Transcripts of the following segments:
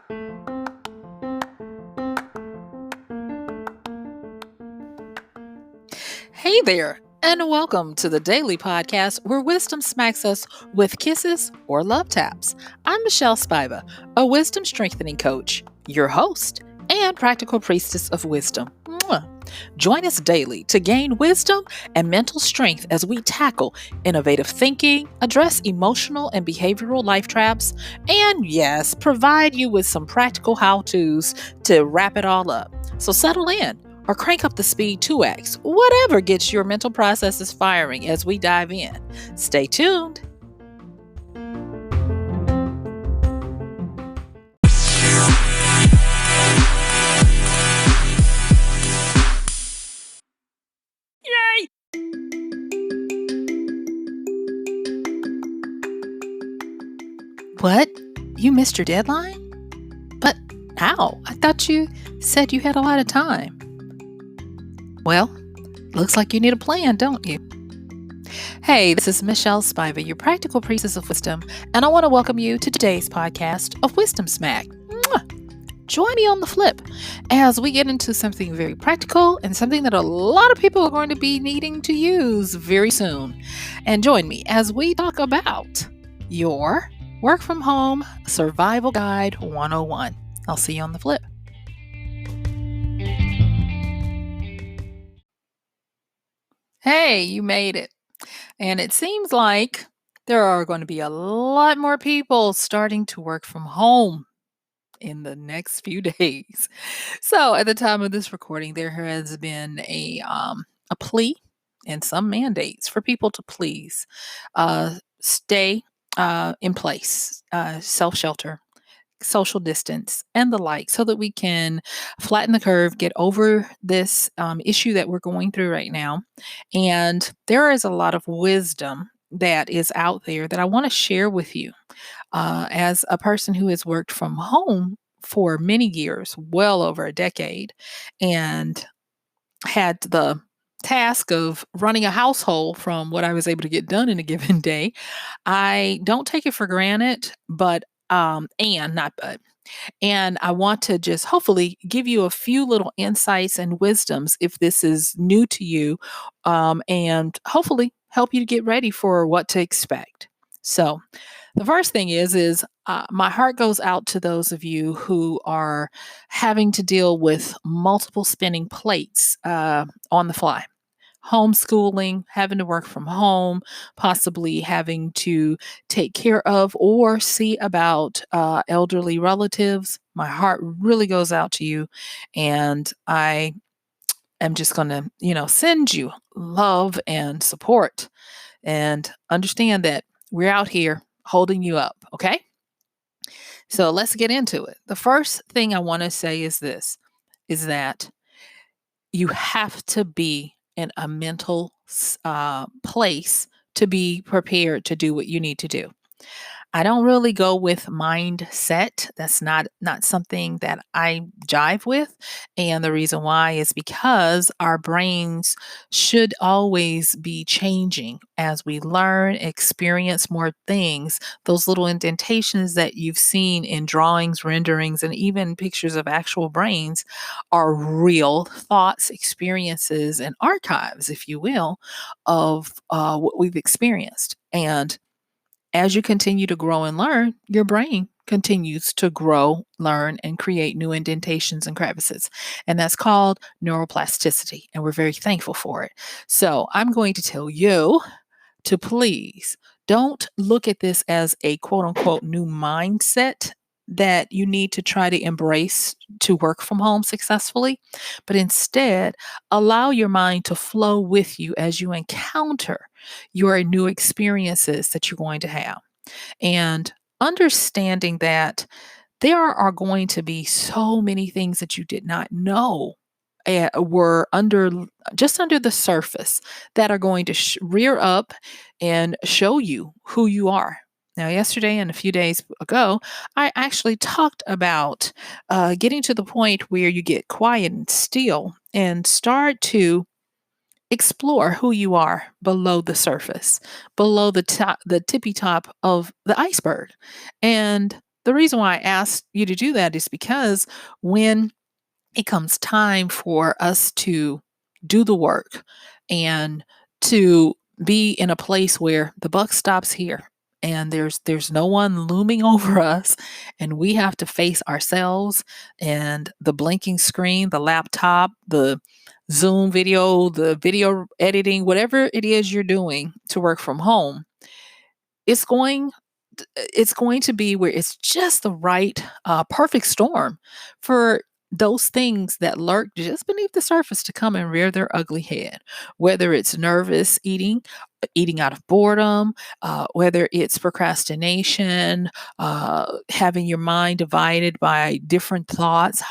Hey there, and welcome to the daily podcast where wisdom smacks us with kisses or love taps. I'm MichelleSpiva, a wisdom strengthening coach, your host, and practical priestess of wisdom. Mwah. Join us daily to gain wisdom and mental strength as we tackle innovative thinking, address emotional and behavioral life traps, and yes, provide you with some practical how to's to wrap it all up. So settle in or crank up the speed 2x, whatever gets your mental processes firing as we dive in. Stay tuned. Yay! What? You missed your deadline? But how? I thought you said you had a lot of time. Well, looks like you need a plan, don't you? Hey, this is MichelleSpiva, your practical priestess of wisdom, and I want to welcome you to today's podcast of Wisdom Smack. Mwah! Join me on the flip as we get into something very practical and something that a lot of people are going to be needing to use very soon. And join me as we talk about your Work from Home Survival Guide 101. I'll see you on the flip. Hey, you made it. And it seems like there are going to be a lot more people starting to work from home in the next few days. So, at the time of this recording, there has been a plea and some mandates for people to please stay in place, self-shelter, social distance, and the like, so that we can flatten the curve, get over this issue that we're going through right now. And there is a lot of wisdom that is out there that I want to share with you. As a person who has worked from home for many years, well over a decade, and had the task of running a household from what I was able to get done in a given day, I don't take it for granted, but and not but. And I want to just hopefully give you a few little insights and wisdoms if this is new to you, and hopefully help you to get ready for what to expect. So, the first thing is my heart goes out to those of you who are having to deal with multiple spinning plates on the fly. Homeschooling, having to work from home, possibly having to take care of or see about elderly relatives. My heart really goes out to you, and I am just going to, send you love and support, and understand that we're out here holding you up. Okay. So let's get into it. The first thing I want to say is this, is that you have to be in a mental place to be prepared to do what you need to do. I don't really go with mindset. That's not something that I jive with. And the reason why is because our brains should always be changing as we learn, experience more things. Those little indentations that you've seen in drawings, renderings, and even pictures of actual brains are real thoughts, experiences, and archives, if you will, of what we've experienced. And as you continue to grow and learn, your brain continues to grow, learn, and create new indentations and crevices. And that's called neuroplasticity. And we're very thankful for it. So I'm going to tell you to please don't look at this as a quote unquote new mindset that you need to try to embrace to work from home successfully, but instead allow your mind to flow with you as you encounter your new experiences that you're going to have. And understanding that there are going to be so many things that you did not know were just under the surface that are going to rear up and show you who you are. Now, yesterday and a few days ago, I actually talked about getting to the point where you get quiet and still and start to explore who you are below the surface, below the tippy top of the iceberg. And the reason why I asked you to do that is because when it comes time for us to do the work and to be in a place where the buck stops here and there's no one looming over us and we have to face ourselves and the blinking screen, the laptop, the Zoom video, the video editing, whatever it is you're doing to work from home, it's going it's going to be where it's just the right, perfect storm for those things that lurk just beneath the surface to come and rear their ugly head. Whether it's nervous eating, eating out of boredom, whether it's procrastination, having your mind divided by different thoughts,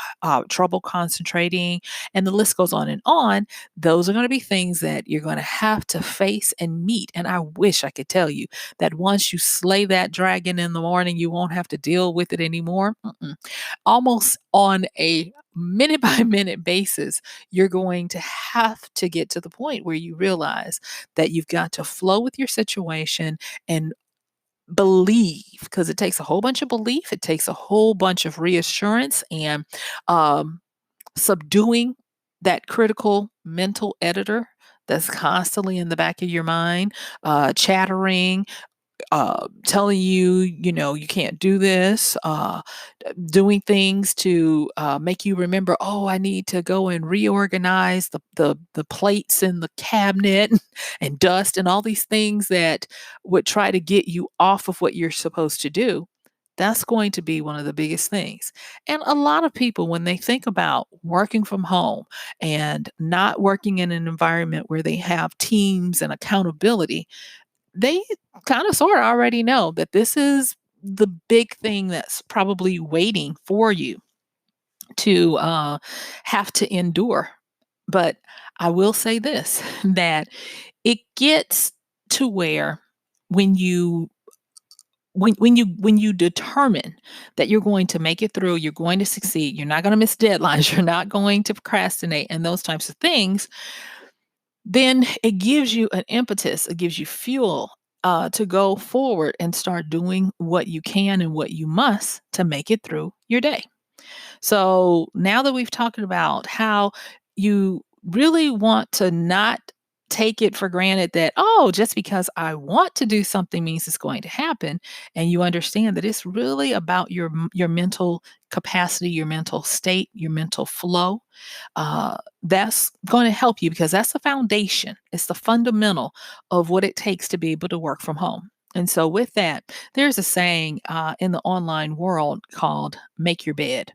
trouble concentrating, and the list goes on and on. Those are going to be things that you're going to have to face and meet. And I wish I could tell you that once you slay that dragon in the morning, you won't have to deal with it anymore. Mm-mm. Almost on a minute by minute basis, you're going to have to get to the point where you realize that you've got to flow with your situation and believe, because it takes a whole bunch of belief, it takes a whole bunch of reassurance and um, subduing that critical mental editor that's constantly in the back of your mind, chattering, telling you, you can't do this, doing things to make you remember, oh, I need to go and reorganize the plates in the cabinet and dust and all these things that would try to get you off of what you're supposed to do. That's going to be one of the biggest things. And a lot of people, when they think about working from home and not working in an environment where they have teams and accountability, they kind of sort of already know that this is the big thing that's probably waiting for you to have to endure. But I will say this that it gets to where when you when you determine that you're going to make it through, you're going to succeed, you're not going to miss deadlines, you're not going to procrastinate and those types of things, then it gives you an impetus, it gives you fuel to go forward and start doing what you can and what you must to make it through your day. So now that we've talked about how you really want to not take it for granted that, oh, just because I want to do something means it's going to happen. And you understand that it's really about your mental capacity, your mental state, your mental flow. That's going to help you because that's the foundation. It's the fundamental of what it takes to be able to work from home. And so, with that, there's a saying in the online world called make your bed.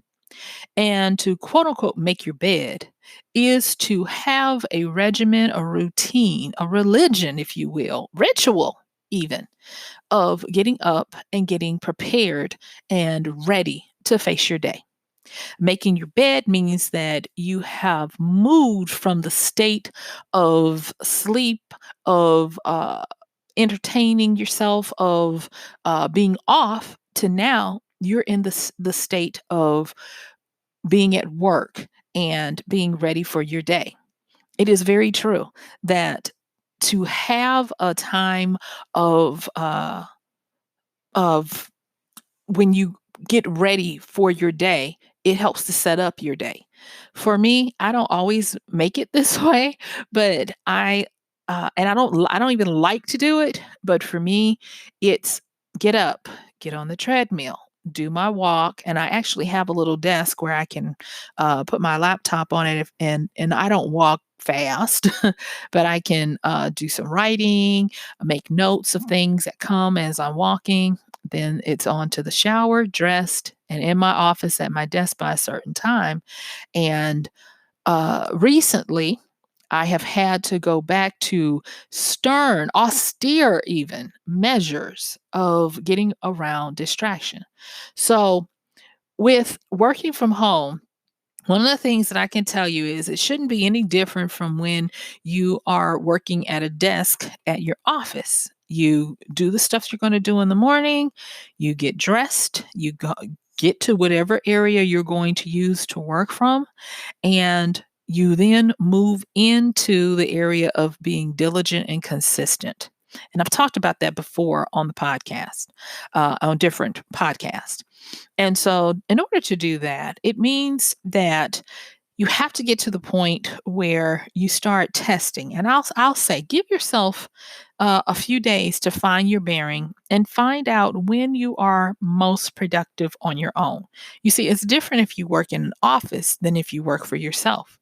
And to quote unquote make your bed is to have a regimen, a routine, a religion, if you will, ritual even of getting up and getting prepared and ready to face your day. Making your bed means that you have moved from the state of sleep, of entertaining yourself, of being off, to now you're in the state of being at work and being ready for your day. It is very true that to have a time of when you get ready for your day, it helps to set up your day. For me, I don't always make it this way, but I don't even like to do it, but for me, it's get up, get on the treadmill, do my walk, and I actually have a little desk where I can put my laptop on it, and I don't walk fast, but I can do some writing, make notes of things that come as I'm walking. Then it's on to the shower, dressed, and in my office at my desk by a certain time. And recently, I have had to go back to stern, austere, even measures of getting around distraction. So, with working from home, one of the things that I can tell you is it shouldn't be any different from when you are working at a desk at your office. You do the stuff you're going to do in the morning, you get dressed, you go, get to whatever area you're going to use to work from, and you then move into the area of being diligent and consistent. And I've talked about that before on the podcast, on different podcasts. And so, in order to do that, it means that you have to get to the point where you start testing. And I'll say, give yourself a few days to find your bearing and find out when you are most productive on your own. You see, it's different if you work in an office than if you work for yourself.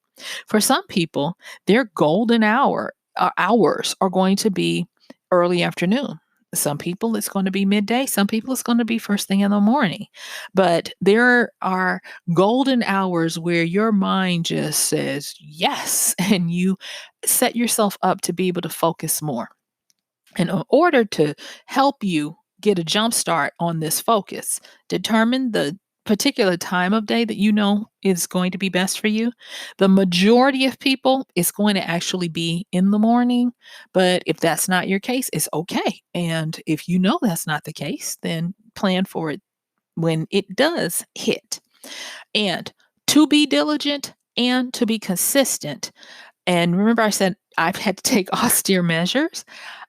For some people, their golden hours are going to be early afternoon. Some people it's going to be midday. Some people it's going to be first thing in the morning. But there are golden hours where your mind just says yes, and you set yourself up to be able to focus more. And in order to help you get a jump start on this focus, determine the particular time of day that you know is going to be best for you. The majority of people is going to actually be in the morning, but if that's not your case, it's okay. And if you know that's not the case, then plan for it when it does hit. And to be diligent and to be consistent, and remember, I said I've had to take austere measures.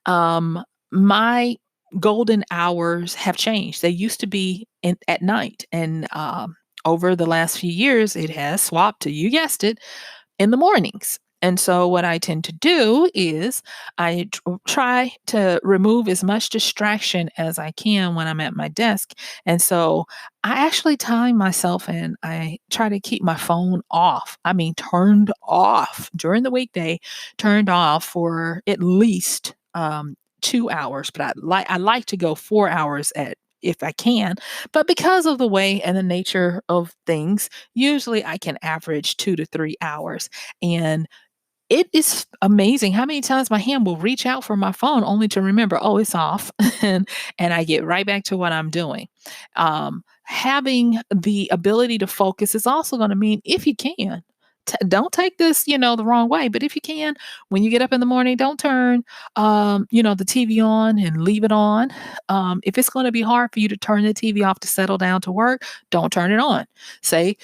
My golden hours have changed. They used to be at night, and over the last few years, it has swapped to, you guessed it, in the mornings. And so, what I tend to do is try to remove as much distraction as I can when I'm at my desk. And so, I actually time myself and I try to keep my phone off. I mean, turned off during the weekday, turned off for at least 2 hours. But I like to go 4 hours at if I can. But because of the way and the nature of things, usually I can average 2 to 3 hours. And it is amazing how many times my hand will reach out for my phone only to remember, "Oh, it's off," and I get right back to what I'm doing. Having the ability to focus is also gonna mean if you can, don't take this, the wrong way, but if you can, when you get up in the morning, don't turn, the TV on and leave it on. If it's gonna be hard for you to turn the TV off to settle down to work, don't turn it on. Say,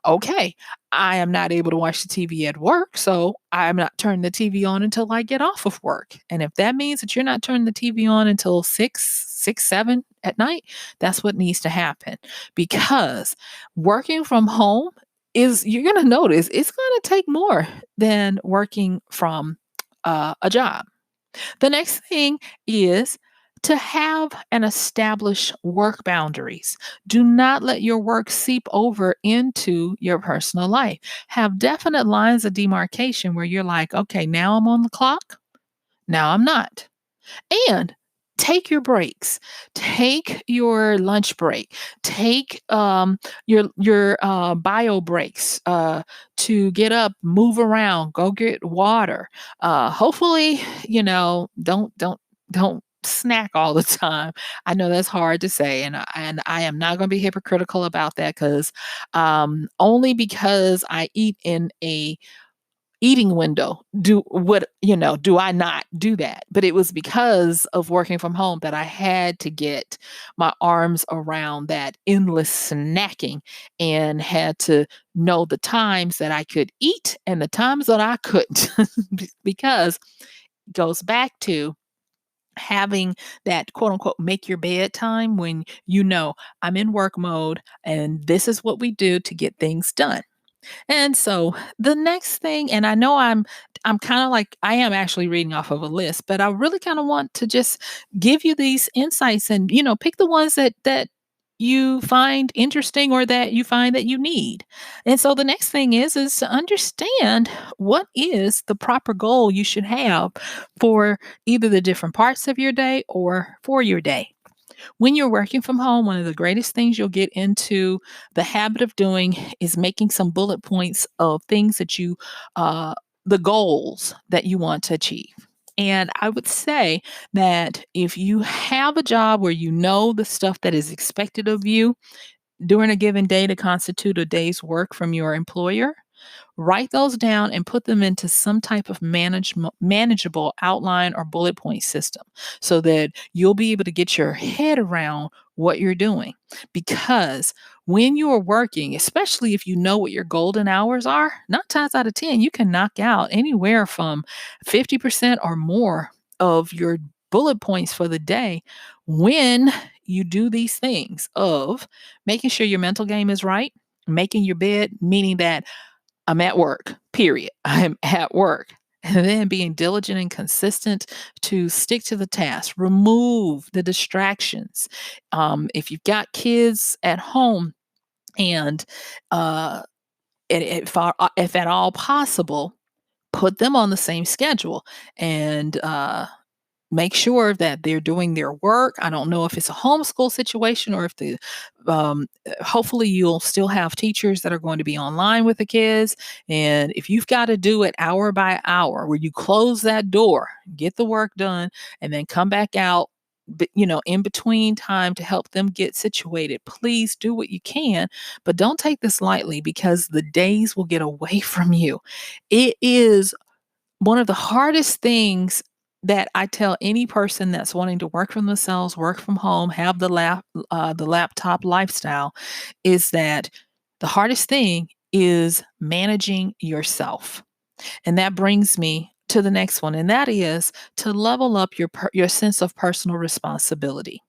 "Okay, I am not able to watch the TV at work, so I'm not turning the TV on until I get off of work." And if that means that you're not turning the TV on until 6, 7 at night, that's what needs to happen. Because working from home is you're gonna notice it's gonna take more than working from, a job. The next thing is to have and establish work boundaries. Do not let your work seep over into your personal life. Have definite lines of demarcation where you're like, okay, now I'm on the clock, now I'm not. And take your breaks. Take your lunch break. Take your bio breaks to get up, move around, go get water. Hopefully, don't snack all the time. I know that's hard to say, and I am not going to be hypocritical about that because only because I eat in a eating window do I not do that. But it was because of working from home that I had to get my arms around that endless snacking and had to know the times that I could eat and the times that I couldn't because it goes back to having that quote unquote make your bed time when I'm in work mode and this is what we do to get things done. And so the next thing, and I know I'm kind of like I am actually reading off of a list, but I really kind of want to just give you these insights and pick the ones that you find interesting or that you find that you need. And so the next thing is to understand what is the proper goal you should have for either the different parts of your day or for your day. When you're working from home, one of the greatest things you'll get into the habit of doing is making some bullet points of things that the goals that you want to achieve. And I would say that if you have a job where you know the stuff that is expected of you during a given day to constitute a day's work from your employer, write those down and put them into some type of manageable outline or bullet point system so that you'll be able to get your head around what you're doing. Because when you're working, especially if you know what your golden hours are, 9 times out of 10, you can knock out anywhere from 50% or more of your bullet points for the day when you do these things of making sure your mental game is right, making your bed, meaning that I'm at work, period. I'm at work. And then being diligent and consistent to stick to the task, remove the distractions. If you've got kids at home and uh, if at all possible, put them on the same schedule and make sure that they're doing their work. I don't know if it's a homeschool situation or if hopefully you'll still have teachers that are going to be online with the kids. And if you've got to do it hour by hour, where you close that door, get the work done, and then come back out, in between time to help them get situated, please do what you can, but don't take this lightly because the days will get away from you. It is one of the hardest things that I tell any person that's wanting to work from themselves, work from home, have the laptop lifestyle, is that the hardest thing is managing yourself. And that brings me to the next one, and that is to level up your sense of personal responsibility.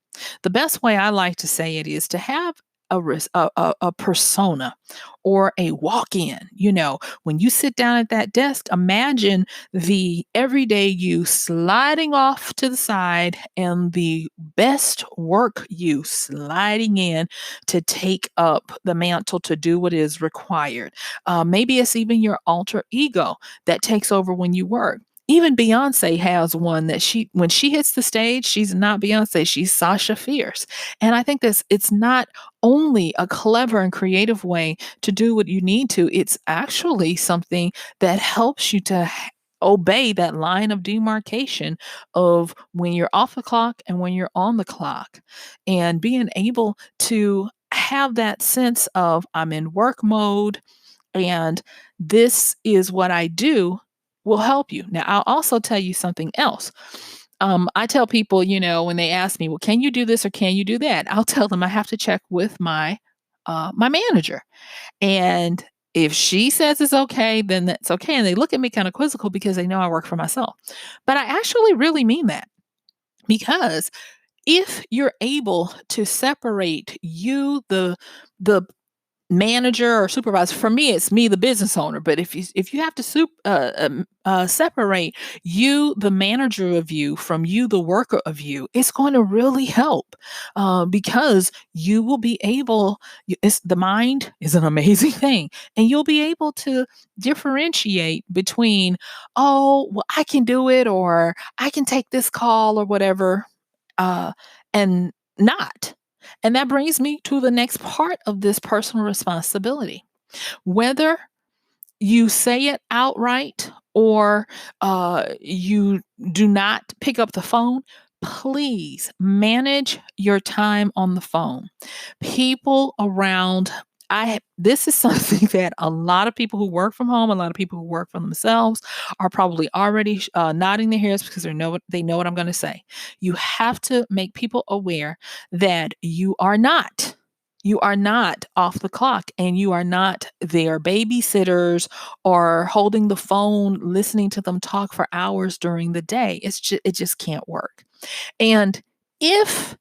The best way I like to say it is to have a persona or a walk-in. When you sit down at that desk, imagine the everyday you sliding off to the side and the best work you sliding in to take up the mantle to do what is required. Maybe it's even your alter ego that takes over when you work. Even Beyonce has one that when she hits the stage, she's not Beyonce, she's Sasha Fierce. And I think it's not only a clever and creative way to do what you need to, it's actually something that helps you to obey that line of demarcation of when you're off the clock and when you're on the clock, and being able to have that sense of I'm in work mode and this is what I do will help you. Now, I'll also tell you something else. I tell people, when they ask me, well, can you do this or can you do that? I'll tell them I have to check with my manager. And if she says it's okay, then that's okay. And they look at me kind of quizzical because they know I work for myself. But I actually really mean that, because if you're able to separate the manager or supervisor, for me it's me, the business owner, but if you have to separate you, the manager of you, from you, the worker of you, it's going to really help, because you will be able, the mind is an amazing thing, and you'll be able to differentiate between, oh well, I can do it, or I can take this call or whatever, uh, and not. And that brings me to the next part of this personal responsibility. Whether you say it outright or you do not pick up the phone, please manage your time on the phone. People around, this is something that a lot of people who work from home, a lot of people who work for themselves are probably already nodding their heads because they know what I'm going to say. You have to make people aware that you are not off the clock, and you are not their babysitters or holding the phone listening to them talk for hours during the day. It just can't work. And if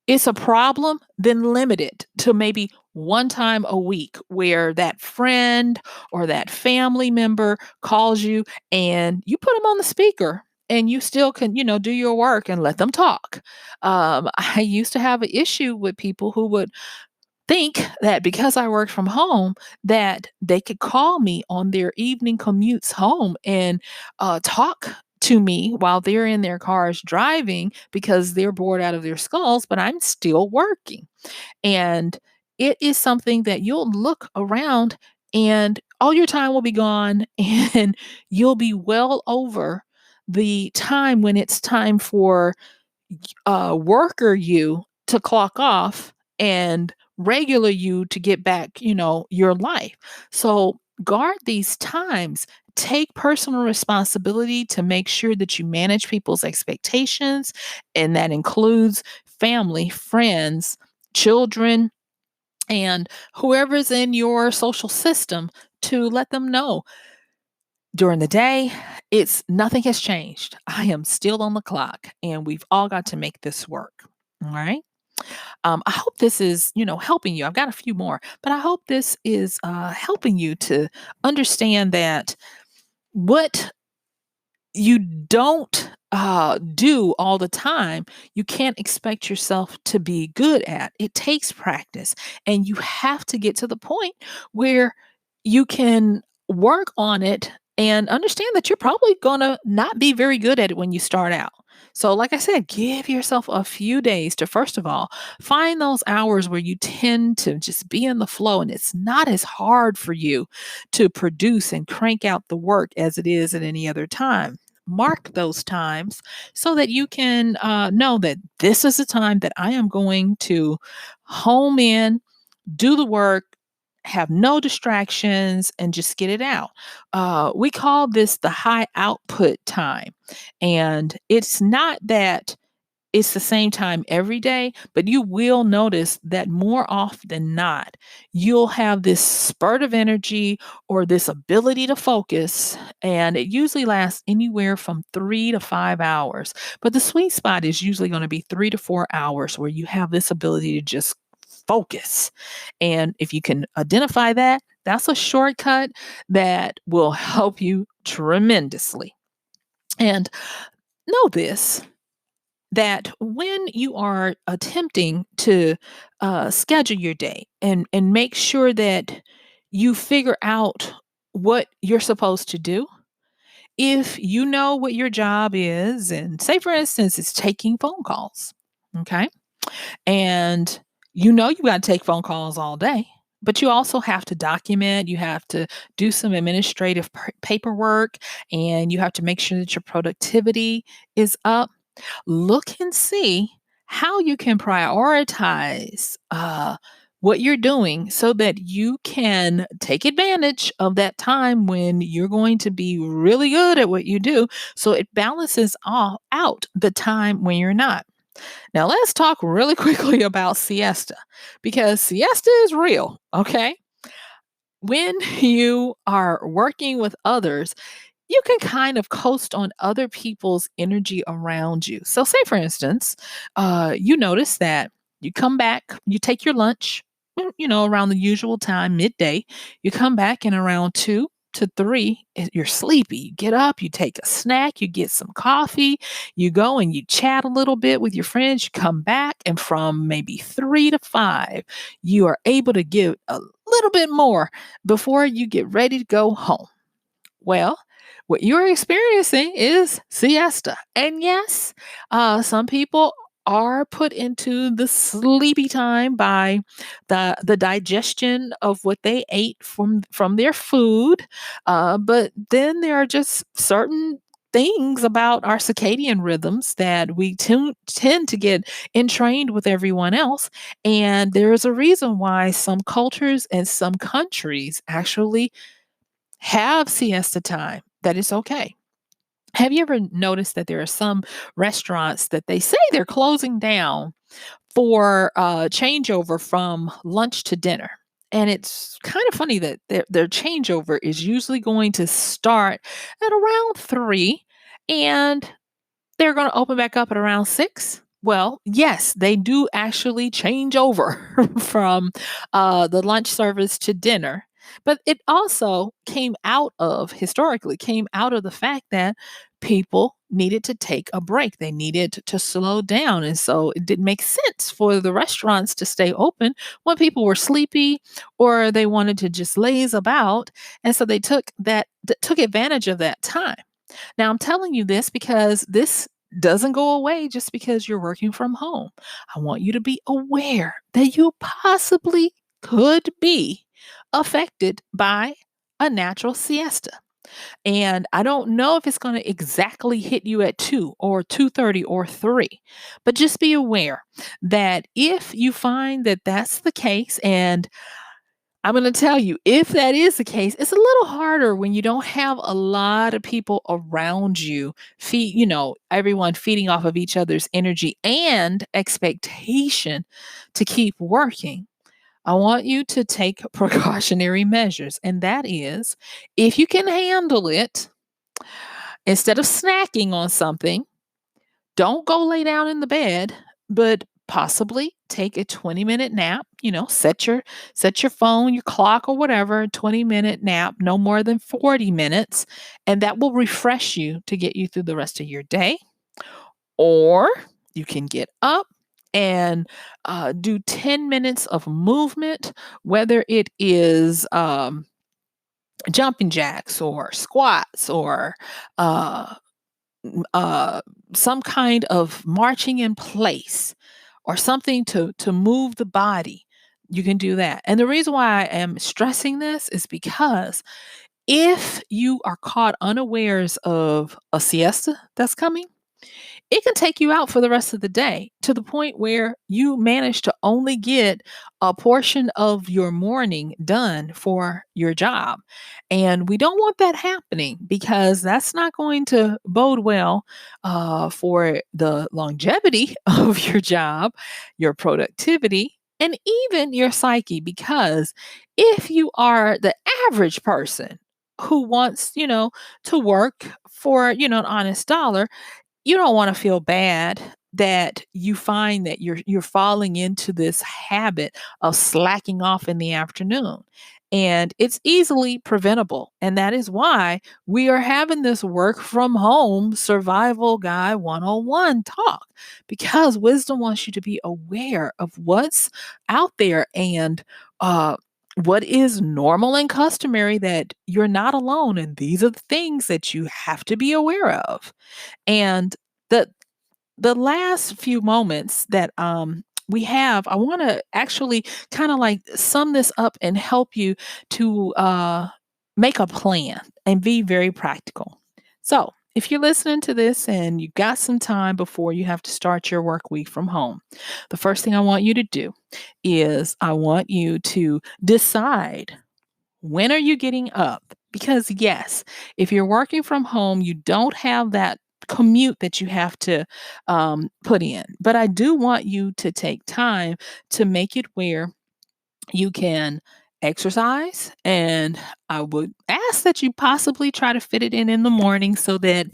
it's a problem, then limit it to maybe one time a week where that friend or that family member calls you and you put them on the speaker and you still can, do your work and let them talk. I used to have an issue with people who would think that because I worked from home, that they could call me on their evening commutes home and talk to me while they're in their cars driving because they're bored out of their skulls, but I'm still working. And it is something that you'll look around and all your time will be gone and you'll be well over the time when it's time for worker you to clock off and regular you to get back, your life. So guard these times. Take personal responsibility to make sure that you manage people's expectations, and that includes family, friends, children, and whoever's in your social system, to let them know during the day, it's nothing has changed. I am still on the clock and we've all got to make this work. All right. I hope this is, helping you. I've got a few more, but I hope this is helping you to understand that what you don't do all the time, you can't expect yourself to be good at. It takes practice, and you have to get to the point where you can work on it and understand that you're probably going to not be very good at it when you start out. So, like I said, give yourself a few days to, first of all, find those hours where you tend to just be in the flow and it's not as hard for you to produce and crank out the work as it is at any other time. Mark those times so that you can know that this is the time that I am going to home in, do the work, have no distractions, and just get it out. We call this the high output time. And it's not that it's the same time every day, but you will notice that more often than not, you'll have this spurt of energy or this ability to focus, and it usually lasts anywhere from 3 to 5 hours. But the sweet spot is usually going to be 3 to 4 hours where you have this ability to just focus. And if you can identify that, that's a shortcut that will help you tremendously. And know this, that when you are attempting to schedule your day and make sure that you figure out what you're supposed to do, if you know what your job is, and say for instance it's taking phone calls, okay, and you got to take phone calls all day, but you also have to document, you have to do some administrative paperwork, and you have to make sure that your productivity is up. Look and see how you can prioritize what you're doing so that you can take advantage of that time when you're going to be really good at what you do. So it balances all out the time when you're not. Now, let's talk really quickly about siesta, because siesta is real, okay? When you are working with others, you can kind of coast on other people's energy around you. So, say for instance, you notice that you come back, you take your lunch, around the usual time, midday. You come back and around 2 to 3, you're sleepy. You get up, you take a snack, you get some coffee, you go and you chat a little bit with your friends. You come back, and from maybe 3 to 5, you are able to give a little bit more before you get ready to go home. Well, what you're experiencing is siesta. And yes, some people are put into the sleepy time by the digestion of what they ate from their food. But then there are just certain things about our circadian rhythms that we tend to get entrained with everyone else. And there is a reason why some cultures and some countries actually have siesta time, that is okay. Have you ever noticed that there are some restaurants that they say they're closing down for changeover from lunch to dinner? And it's kind of funny that their changeover is usually going to start at around 3, and they're gonna open back up at around 6? Well, yes, they do actually change over from, the lunch service to dinner, but it also came out of the fact that people needed to take a break. They needed to slow down, and so it didn't make sense for the restaurants to stay open when people were sleepy or they wanted to just laze about, and so they took advantage of that time. Now, I'm telling you this because this doesn't go away just because you're working from home. I want you to be aware that you possibly could be affected by a natural siesta. And I don't know if it's going to exactly hit you at 2 or 2:30 or 3. But just be aware that if you find that that's the case, and I'm gonna tell you, if that is the case, it's a little harder when you don't have a lot of people around you, everyone feeding off of each other's energy and expectation to keep working. I want you to take precautionary measures, and that is, if you can handle it, instead of snacking on something, don't go lay down in the bed, but possibly take a 20-minute nap. Set your phone, your clock, or whatever, 20-minute nap, no more than 40 minutes, and that will refresh you to get you through the rest of your day. Or you can get up and do 10 minutes of movement, whether it is jumping jacks or squats or uh, uh, some kind of marching in place or something to move the body. You can do that. And the reason why I am stressing this is because if you are caught unawares of a siesta that's coming, it can take you out for the rest of the day to the point where you manage to only get a portion of your morning done for your job. And we don't want that happening because that's not going to bode well for the longevity of your job, your productivity, and even your psyche. Because if you are the average person who wants, to work for, an honest dollar, you don't want to feel bad that you find that you're falling into this habit of slacking off in the afternoon. And it's easily preventable. And that is why we are having this work from home survival guy 101 talk, because wisdom wants you to be aware of what's out there and what is normal and customary, that you're not alone. And these are the things that you have to be aware of. And the the last few moments that we have, I want to actually kind of like sum this up and help you to make a plan and be very practical. So, if you're listening to this and you got some time before you have to start your work week from home, the first thing I want you to do is I want you to decide, when are you getting up? Because, yes, if you're working from home, you don't have that commute that you have to put in. But I do want you to take time to make it where you can exercise. And I would ask that you possibly try to fit it in the morning so that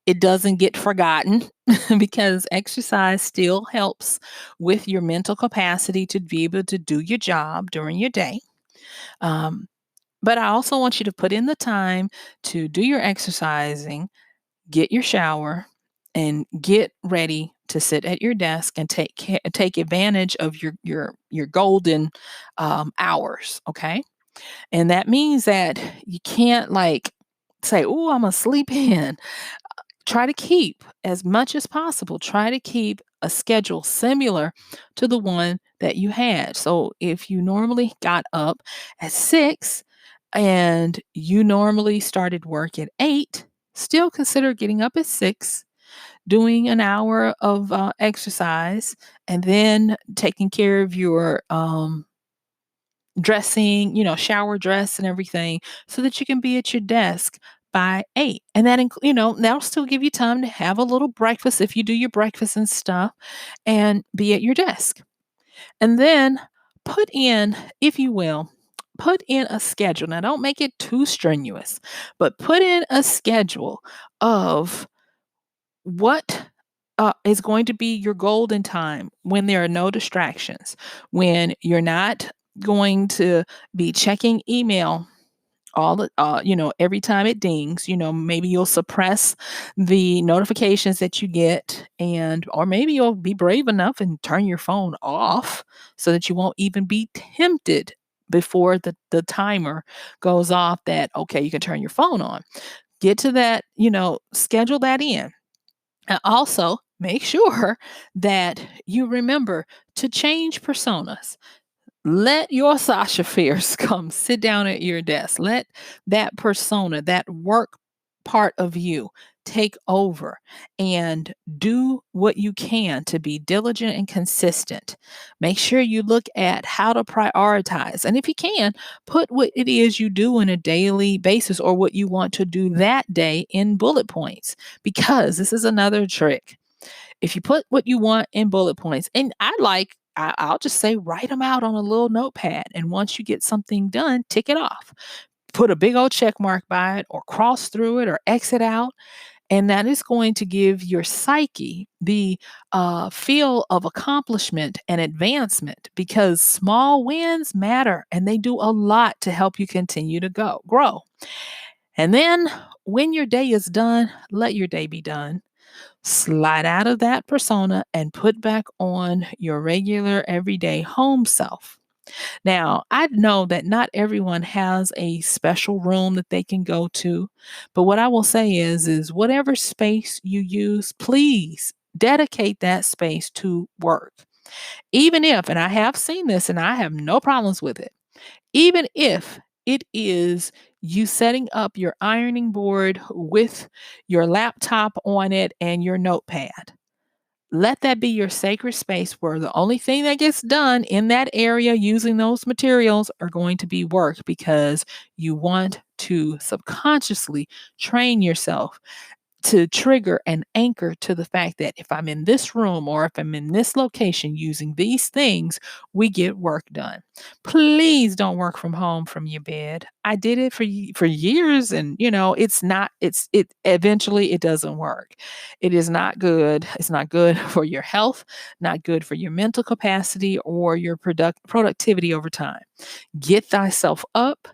it doesn't get forgotten, because exercise still helps with your mental capacity to be able to do your job during your day. Um, but I also want you to put in the time to do your exercising, get your shower, and get ready to sit at your desk and take advantage of your golden hours. Okay, and that means that you can't like say, "Oh, I'm gonna sleep in." Try to keep as much as possible. Try to keep a schedule similar to the one that you had. So if you normally got up at 6 and you normally started work at 8, still consider getting up at 6, doing an hour of exercise, and then taking care of your dressing, shower dress and everything, so that you can be at your desk by 8. And that'll still give you time to have a little breakfast if you do your breakfast and stuff, and be at your desk. And then put in, if you will, put in a schedule. Now, don't make it too strenuous, but put in a schedule of what is going to be your golden time when there are no distractions, when you're not going to be checking email every time it dings. Maybe you'll suppress the notifications that you get, or maybe you'll be brave enough and turn your phone off so that you won't even be tempted before the timer goes off, that okay, you can turn your phone on. Get to that, schedule that in. And also make sure that you remember to change personas. Let your Sasha Fierce come sit down at your desk. Let that persona, that work part of you, take over and do what you can to be diligent and consistent. Make sure you look at how to prioritize. And if you can, put what it is you do on a daily basis or what you want to do that day in bullet points, because this is another trick. If you put what you want in bullet points, and I'll just say, write them out on a little notepad. And once you get something done, tick it off. Put a big old check mark by it, or cross through it, or exit out. And that is going to give your psyche the feel of accomplishment and advancement, because small wins matter and they do a lot to help you continue to grow. And then when your day is done, let your day be done. Slide out of that persona and put back on your regular everyday home self. Now, I know that not everyone has a special room that they can go to, but what I will say is whatever space you use, please dedicate that space to work. Even if, and I have seen this and I have no problems with it, even if it is you setting up your ironing board with your laptop on it and your notepad. Let that be your sacred space where the only thing that gets done in that area using those materials are going to be work, because you want to subconsciously train yourself to trigger and anchor to the fact that if I'm in this room or if I'm in this location using these things, we get work done. Please don't work from home from your bed. I did it for years, and it's not it eventually it doesn't work. It is not good. It's not good for your health, not good for your mental capacity or your productivity over time. Get thyself up,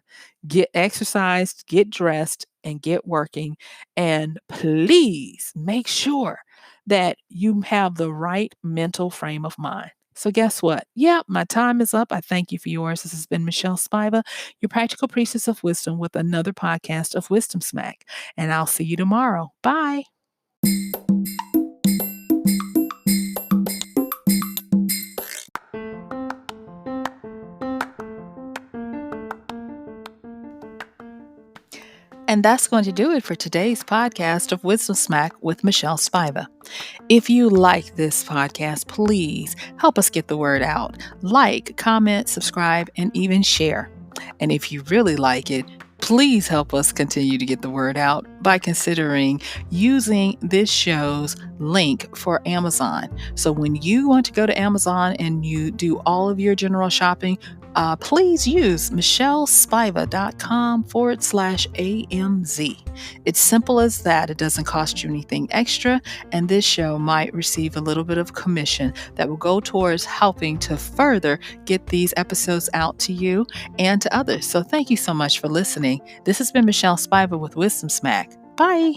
get exercised, get dressed, and get working. And please make sure that you have the right mental frame of mind. So, guess what? Yeah, my time is up. I thank you for yours. This has been Michelle Spiva, your practical priestess of wisdom, with another podcast of Wisdom Smack. And I'll see you tomorrow. Bye. And that's going to do it for today's podcast of Wisdom Smack with Michelle Spiva. If you like this podcast, please help us get the word out. Like, comment, subscribe, and even share. And if you really like it, please help us continue to get the word out by considering using this show's link for Amazon. So when you want to go to Amazon and you do all of your general shopping, please use MichelleSpiva.com/AMZ. It's simple as that. It doesn't cost you anything extra, and this show might receive a little bit of commission that will go towards helping to further get these episodes out to you and to others. So thank you so much for listening. This has been Michelle Spiva with Wisdom Smack. Bye.